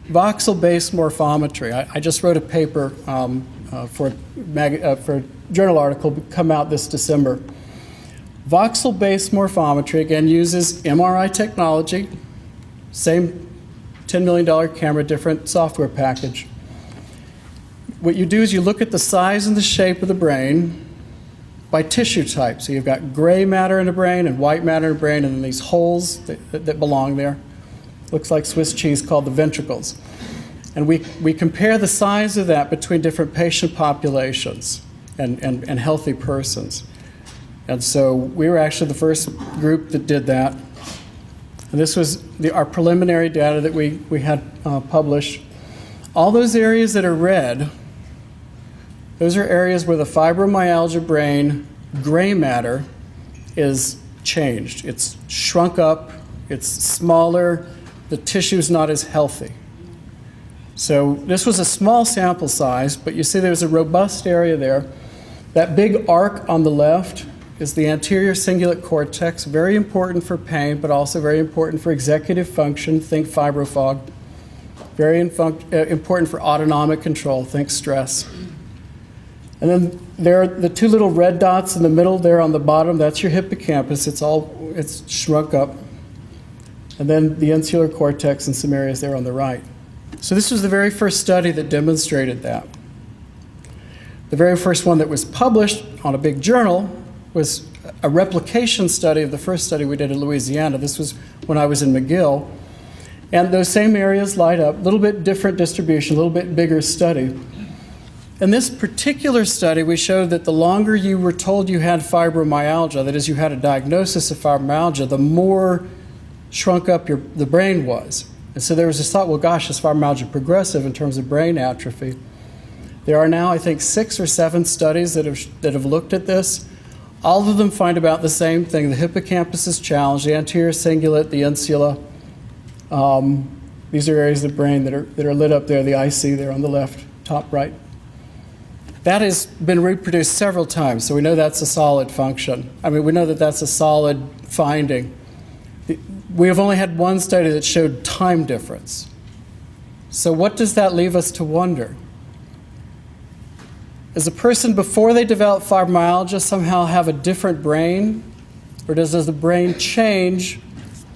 voxel-based morphometry. I just wrote a paper for a journal article to come out this December. Voxel-based morphometry, again, uses MRI technology, same $10 million camera, different software package. What you do is you look at the size and the shape of the brain by tissue type. So you've got gray matter in the brain and white matter in the brain, and then these holes that belong there. Looks like Swiss cheese, called the ventricles. And we compare the size of that between different patient populations and healthy persons. And so we were actually the first group that did that. And this was our preliminary data that we had published. All those areas that are red, those are areas where the fibromyalgia brain gray matter is changed. It's shrunk up, it's smaller, the tissue's not as healthy. So this was a small sample size, but you see there's a robust area there. That big arc on the left is the anterior cingulate cortex, very important for pain, but also very important for executive function, think fibrofog. Very important for autonomic control, think stress. And then there are the two little red dots in the middle there on the bottom, that's your hippocampus, it's shrunk up. And then the insular cortex and some areas there on the right. So this was the very first study that demonstrated that. The very first one that was published on a big journal was a replication study of the first study we did in Louisiana. This was when I was in McGill. And those same areas light up, a little bit different distribution, a little bit bigger study. In this particular study, we showed that the longer you were told you had fibromyalgia, that is, you had a diagnosis of fibromyalgia, the more shrunk up the brain was. And so there was this thought, well, gosh, is fibromyalgia progressive in terms of brain atrophy? There are now, I think, 6 or 7 studies that have looked at this. All of them find about the same thing. The hippocampus is challenged, the anterior cingulate, the insula. These are areas of the brain that are lit up there, the IC there on the left, top right. That has been reproduced several times, so we know that's a solid function. I mean, we know that that's a solid finding. We have only had one study that showed time difference. So what does that leave us to wonder? Does a person before they develop fibromyalgia somehow have a different brain? Or does the brain change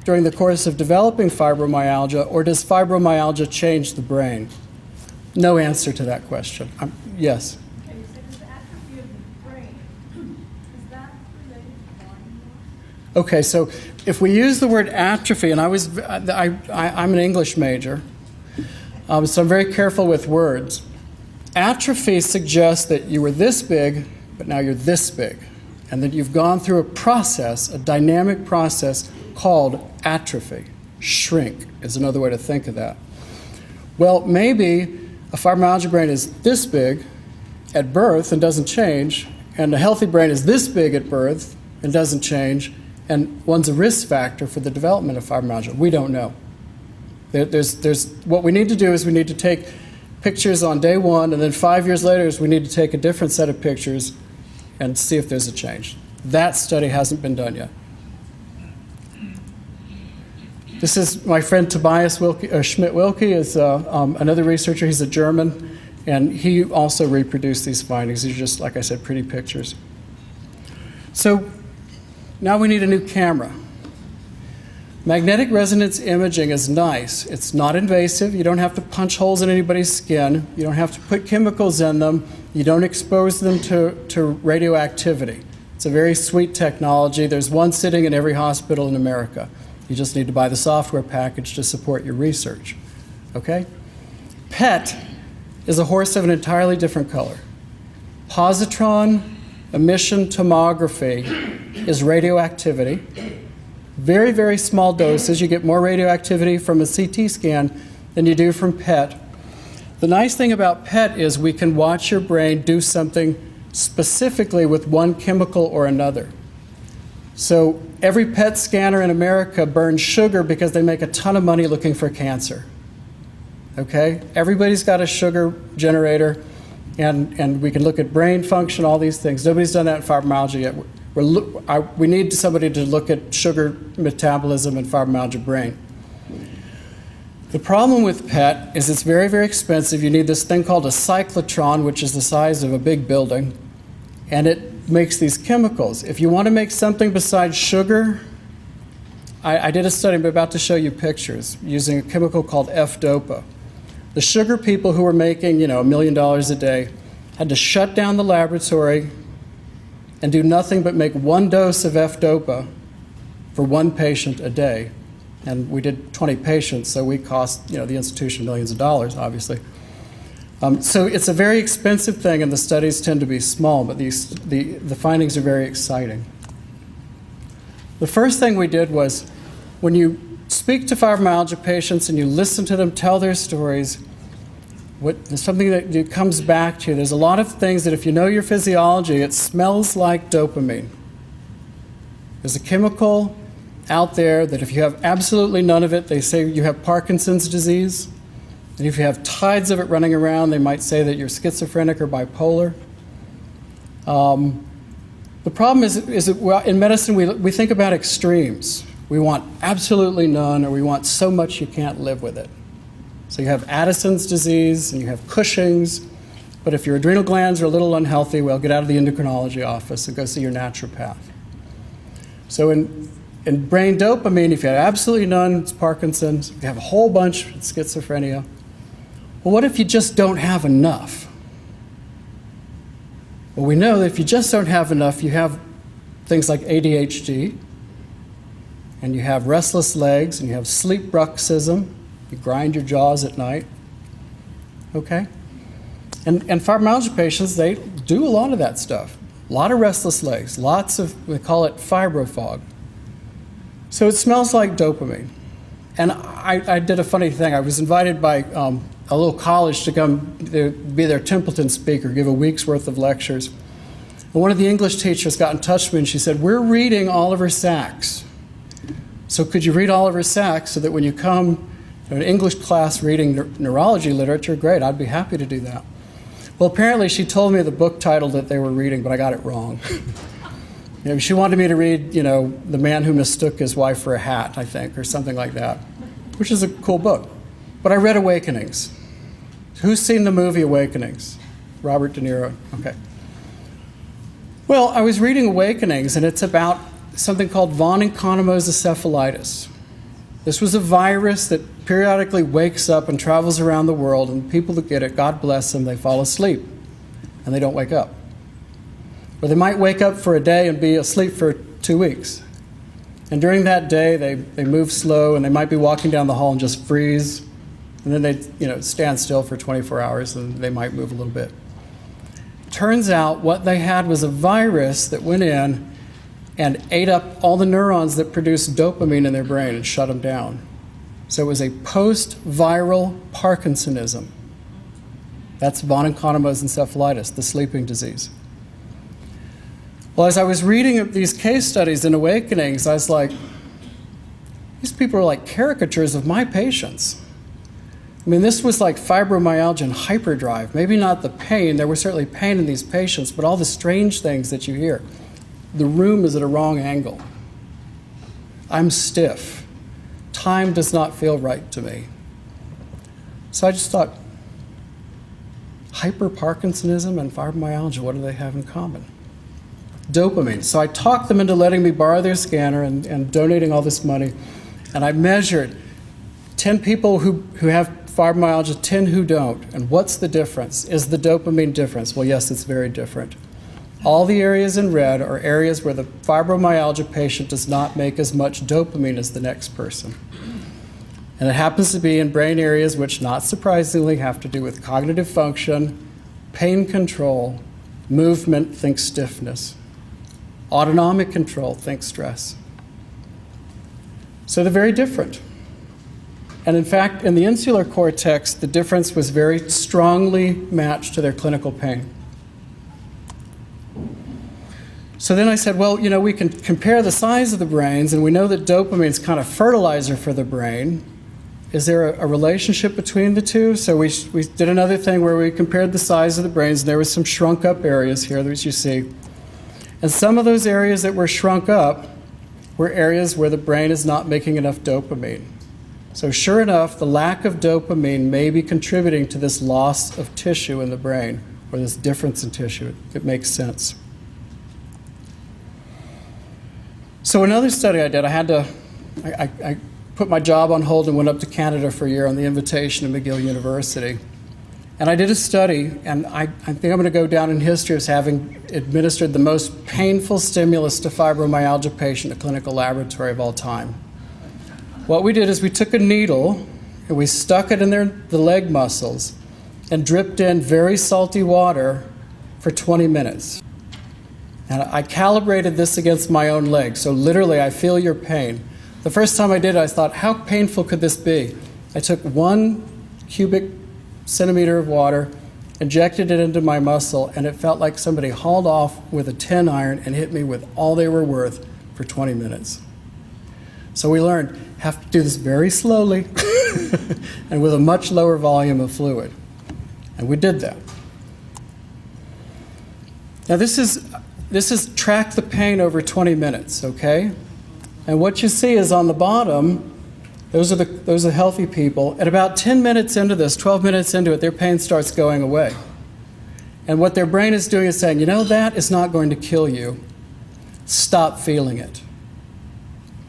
during the course of developing fibromyalgia, or does fibromyalgia change the brain? No answer to that question. Yes? Okay, you said the atrophy of the brain. Is that related to blindness? Okay, so if we use the word atrophy, and I'm an English major, so I'm very careful with words. Atrophy suggests that you were this big, but now you're this big, and that you've gone through a process, a dynamic process called atrophy. Shrink is another way to think of that. Well, maybe a fibromyalgia brain is this big at birth and doesn't change, and a healthy brain is this big at birth and doesn't change, and one's a risk factor for the development of fibromyalgia. We don't know. What we need to do is we need to take pictures on day 1, and then 5 years later we need to take a different set of pictures and see if there's a change. That study hasn't been done yet. This is my friend Tobias Schmidt-Wilke, is another researcher. He's a German, and he also reproduced these findings. These are just, like I said, pretty pictures. So now we need a new camera. Magnetic resonance imaging is nice. It's not invasive. You don't have to punch holes in anybody's skin. You don't have to put chemicals in them. You don't expose them to radioactivity. It's a very sweet technology. There's one sitting in every hospital in America. You just need to buy the software package to support your research. Okay? PET is a horse of an entirely different color. Positron emission tomography is radioactivity. Very, very small doses. You get more radioactivity from a CT scan than you do from PET. The nice thing about PET is we can watch your brain do something specifically with one chemical or another. So every PET scanner in America burns sugar because they make a ton of money looking for cancer. Okay? Everybody's got a sugar generator, and we can look at brain function, all these things. Nobody's done that in fibromyalgia yet. We need somebody to look at sugar metabolism and fibromyalgia brain. The problem with PET is it's very, very expensive. You need this thing called a cyclotron, which is the size of a big building, and it makes these chemicals. If you want to make something besides sugar, I did a study, I'm about to show you pictures, using a chemical called F-DOPA. The sugar people who were making, $1 million a day had to shut down the laboratory and do nothing but make one dose of F-DOPA for one patient a day. And we did 20 patients, so we cost the institution millions of dollars, obviously. So it's a very expensive thing, and the studies tend to be small, but the findings are very exciting. The first thing we did was, when you speak to fibromyalgia patients and you listen to them tell their stories, something that comes back to you, there's a lot of things that if you know your physiology, it smells like dopamine. There's a chemical out there that if you have absolutely none of it, they say you have Parkinson's disease. And if you have tides of it running around, they might say that you're schizophrenic or bipolar. The problem is that in medicine, we think about extremes. We want absolutely none, or we want so much you can't live with it. So you have Addison's disease and you have Cushing's, but if your adrenal glands are a little unhealthy, well, get out of the endocrinology office and go see your naturopath. So in brain dopamine, if you have absolutely none, it's Parkinson's. If you have a whole bunch, it's schizophrenia. Well, what if you just don't have enough? Well, we know that if you just don't have enough, you have things like ADHD, and you have restless legs, and you have sleep bruxism. You grind your jaws at night. Okay? And fibromyalgia patients, they do a lot of that stuff. A lot of restless legs, lots of, we call it fibrofog. So it smells like dopamine. And I did a funny thing. I was invited by a little college to come be their Templeton speaker, give a week's worth of lectures. And one of the English teachers got in touch with me and she said, "We're reading Oliver Sacks. So could you read Oliver Sacks so that when you come to an English class reading neurology literature, great, I'd be happy to do that." Well, apparently she told me the book title that they were reading, but I got it wrong. She wanted me to read, The Man Who Mistook His Wife for a Hat, I think, or something like that, which is a cool book. But I read Awakenings. Who's seen the movie Awakenings? Robert De Niro, okay. Well, I was reading Awakenings, and it's about something called von Economo's encephalitis. This was a virus that periodically wakes up and travels around the world, and people that get it, God bless them, they fall asleep, and they don't wake up. Or they might wake up for a day and be asleep for 2 weeks. And during that day, they move slow, and they might be walking down the hall and just freeze, and then they stand still for 24 hours, and they might move a little bit. Turns out what they had was a virus that went in and ate up all the neurons that produce dopamine in their brain and shut them down. So it was a post-viral Parkinsonism. That's von Economo's encephalitis, the sleeping disease. Well, as I was reading these case studies in Awakenings, I was like, these people are like caricatures of my patients. I mean, this was like fibromyalgia and hyperdrive. Maybe not the pain, there was certainly pain in these patients, but all the strange things that you hear. The room is at a wrong angle. I'm stiff. Time does not feel right to me. So I just thought, hyper-Parkinsonism and fibromyalgia, what do they have in common? Dopamine. So I talked them into letting me borrow their scanner and donating all this money. And I measured 10 people who have fibromyalgia, 10 who don't. And what's the difference? Is the dopamine difference? Well, yes, it's very different. All the areas in red are areas where the fibromyalgia patient does not make as much dopamine as the next person. And it happens to be in brain areas which, not surprisingly, have to do with cognitive function, pain control, movement, think stiffness, autonomic control, think stress. So they're very different. And in fact, in the insular cortex, the difference was very strongly matched to their clinical pain. So then I said, well, we can compare the size of the brains, and we know that dopamine is kind of fertilizer for the brain. Is there a relationship between the two? So we did another thing where we compared the size of the brains, and there was some shrunk up areas here, as you see. And some of those areas that were shrunk up were areas where the brain is not making enough dopamine. So sure enough, the lack of dopamine may be contributing to this loss of tissue in the brain, or this difference in tissue. It makes sense. So another study I did, I put my job on hold and went up to Canada for a year on the invitation of McGill University. And I did a study, and I think I'm going to go down in history as having administered the most painful stimulus to fibromyalgia patient in a clinical laboratory of all time. What we did is we took a needle and we stuck it in the leg muscles and dripped in very salty water for 20 minutes. And I calibrated this against my own leg, so literally I feel your pain. The first time I did it, I thought, how painful could this be? I took 1 cubic centimeter of water, injected it into my muscle, and it felt like somebody hauled off with a 10 iron and hit me with all they were worth for 20 minutes. So we learned, have to do this very slowly and with a much lower volume of fluid. And we did that. Now this is track the pain over 20 minutes, okay? And what you see is on the bottom, those are healthy people. At about 10 minutes into this, 12 minutes into it, their pain starts going away. And what their brain is doing is saying, you know, that is not going to kill you. Stop feeling it.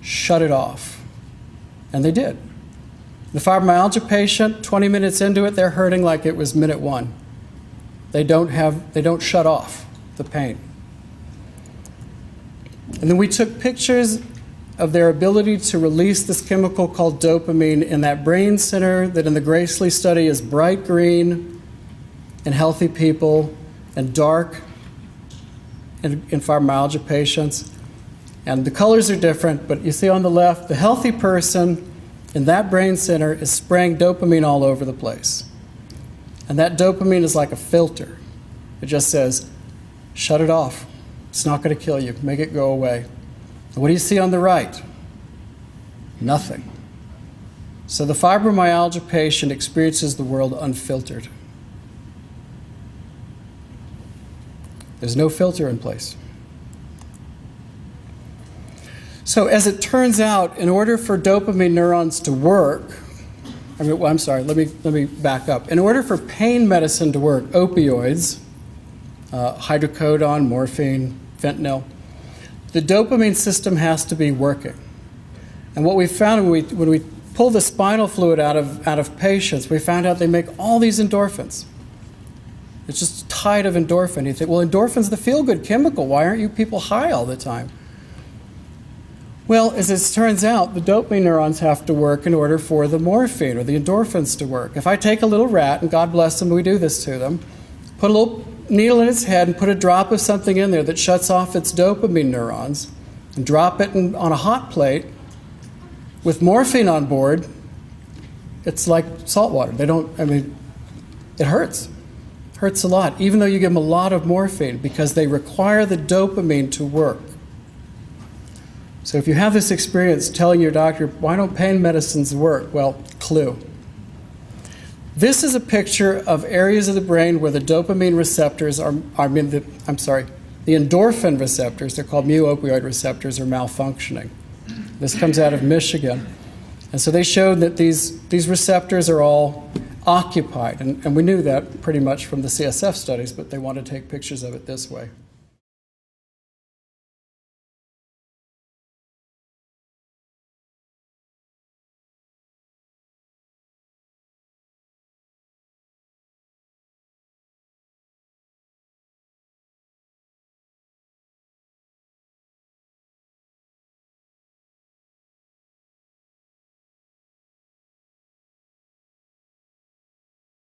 Shut it off. And they did. The fibromyalgia patient, 20 minutes into it, they're hurting like it was minute 1. They don't shut off the pain. And then we took pictures of their ability to release this chemical called dopamine in that brain center that in the Gracely study is bright green in healthy people and dark in fibromyalgia patients. And the colors are different, but you see on the left, the healthy person in that brain center is spraying dopamine all over the place. And that dopamine is like a filter. It just says, shut it off. It's not going to kill you. Make it go away. And what do you see on the right? Nothing. So the fibromyalgia patient experiences the world unfiltered. There's no filter in place. So as it turns out, in order for dopamine neurons to work, let me back up. In order for pain medicine to work, opioids, hydrocodone, morphine, fentanyl, the dopamine system has to be working. And what we found when we pull the spinal fluid out of patients, we found out they make all these endorphins. It's just a tide of endorphin. You think, well, endorphin's the feel-good chemical. Why aren't you people high all the time? Well, as it turns out, the dopamine neurons have to work in order for the morphine or the endorphins to work. If I take a little rat, and God bless them, we do this to them, put a little needle in its head and put a drop of something in there that shuts off its dopamine neurons and drop it on a hot plate with morphine on board, it's like salt water. It hurts. It hurts a lot, even though you give them a lot of morphine because they require the dopamine to work. So if you have this experience telling your doctor, why don't pain medicines work? Well, clue. This is a picture of areas of the brain where the dopamine receptors the endorphin receptors, they're called mu-opioid receptors, are malfunctioning. This comes out of Michigan. And so they showed that these receptors are all occupied. And we knew that pretty much from the CSF studies, but they want to take pictures of it this way.